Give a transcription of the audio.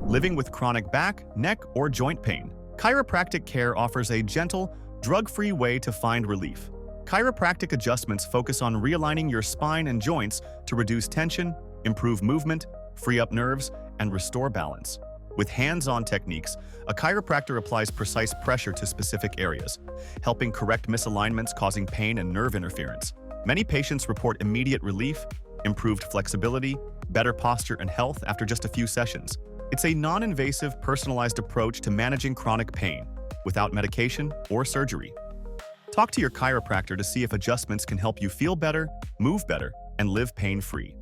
living with chronic back, neck, or joint pain. Chiropractic care offers a gentle, drug-free way to find relief. Chiropractic adjustments focus on realigning your spine and joints to reduce tension, improve movement, free up nerves, and restore balance. With hands-on techniques, a chiropractor applies precise pressure to specific areas, helping correct misalignments causing pain and nerve interference. Many patients report immediate relief, improved flexibility, better posture and health after just a few sessions. It's a non-invasive, personalized approach to managing chronic pain, without medication or surgery. Talk to your chiropractor to see if adjustments can help you feel better, move better, and live pain-free.